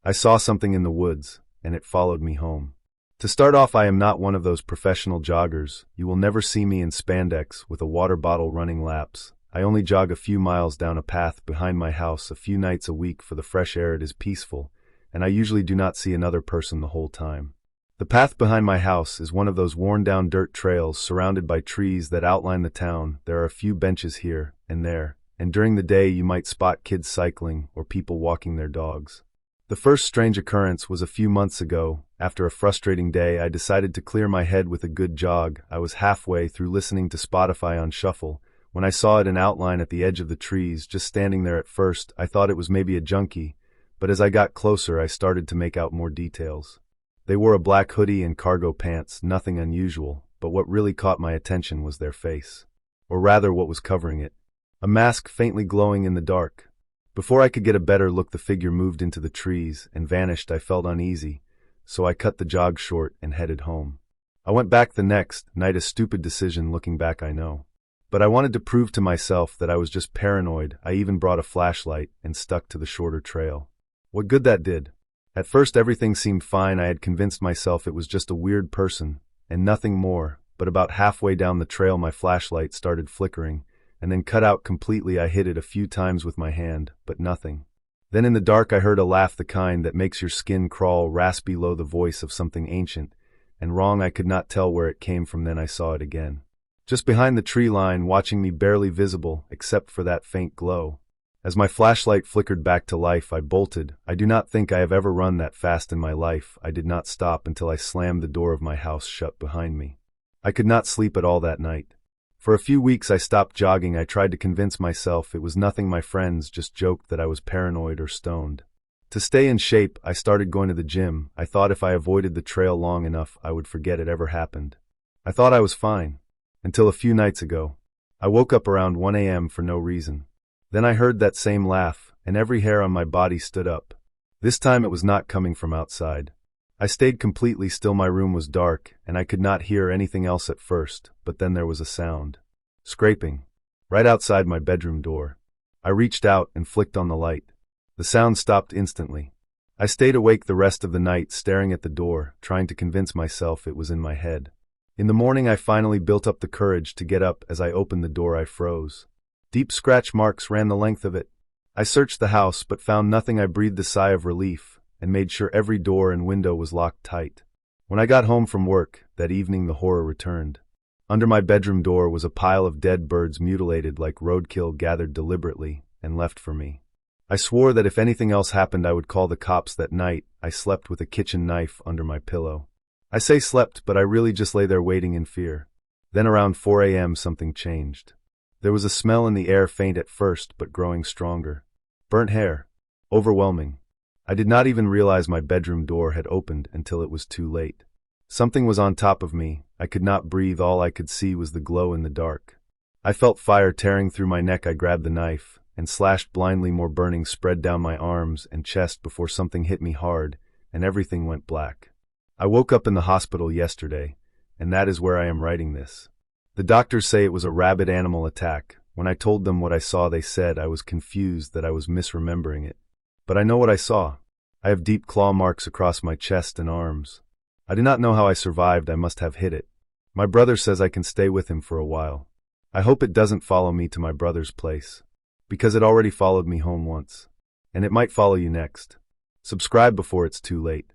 I saw something in the woods, and it followed me home. To start off, I am not one of those professional joggers. You will never see me in spandex with a water bottle running laps. I only jog a few miles down a path behind my house a few nights a week for the fresh air. It is peaceful, and I usually do not see another person the whole time. The path behind my house is one of those worn-down dirt trails surrounded by trees that outline the town. There are a few benches here and there, and during the day you might spot kids cycling or people walking their dogs. The first strange occurrence was a few months ago. After a frustrating day, I decided to clear my head with a good jog. I was halfway through listening to Spotify on shuffle when I saw it in outline at the edge of the trees, just standing there. At first, I thought it was maybe a junkie, but as I got closer, I started to make out more details. They wore a black hoodie and cargo pants, nothing unusual, but what really caught my attention was their face. Or rather, what was covering it. A mask faintly glowing in the dark. Before I could get a better look, the figure moved into the trees and vanished. I felt uneasy, so I cut the jog short and headed home. I went back the next night, a stupid decision looking back, I know. But I wanted to prove to myself that I was just paranoid. I even brought a flashlight and stuck to the shorter trail. What good that did. At first everything seemed fine. I had convinced myself it was just a weird person and nothing more, but about halfway down the trail my flashlight started flickering and then cut out completely. I hit it a few times with my hand, but nothing. Then in the dark I heard a laugh, the kind that makes your skin crawl, raspy low, the voice of something ancient and wrong. I could not tell where it came from. Then I saw it again. Just behind the tree line, watching me, barely visible except for that faint glow. As my flashlight flickered back to life, I bolted. I do not think I have ever run that fast in my life. I did not stop until I slammed the door of my house shut behind me. I could not sleep at all that night. For a few weeks I stopped jogging. I tried to convince myself it was nothing. My friends just joked that I was paranoid or stoned. To stay in shape, I started going to the gym. I thought if I avoided the trail long enough, I would forget it ever happened. I thought I was fine. Until a few nights ago. I woke up around 1 a.m. for no reason. Then I heard that same laugh, and every hair on my body stood up. This time it was not coming from outside. I stayed completely still. My room was dark, and I could not hear anything else at first, but then there was a sound. Scraping. Right outside my bedroom door. I reached out and flicked on the light. The sound stopped instantly. I stayed awake the rest of the night, staring at the door, trying to convince myself it was in my head. In the morning I finally built up the courage to get up. As I opened the door I froze. Deep scratch marks ran the length of it. I searched the house but found nothing. I breathed a sigh of relief and made sure every door and window was locked tight. When I got home from work that evening, the horror returned. Under my bedroom door was a pile of dead birds, mutilated like roadkill, gathered deliberately and left for me. I swore that if anything else happened I would call the cops. That night I slept with a kitchen knife under my pillow. I say slept, but I really just lay there waiting in fear. Then around 4 a.m. something changed. There was a smell in the air, faint at first, but growing stronger. Burnt hair. Overwhelming. I did not even realize my bedroom door had opened until it was too late. Something was on top of me. I could not breathe. All I could see was the glow in the dark. I felt fire tearing through my neck. I grabbed the knife and slashed blindly. More burning spread down my arms and chest before something hit me hard, and everything went black. I woke up in the hospital yesterday, and that is where I am writing this. The doctors say it was a rabid animal attack. When I told them what I saw, they said I was confused, that I was misremembering it. But I know what I saw. I have deep claw marks across my chest and arms. I do not know how I survived. I must have hit it. My brother says I can stay with him for a while. I hope it doesn't follow me to my brother's place, because it already followed me home once. And it might follow you next. Subscribe before it's too late.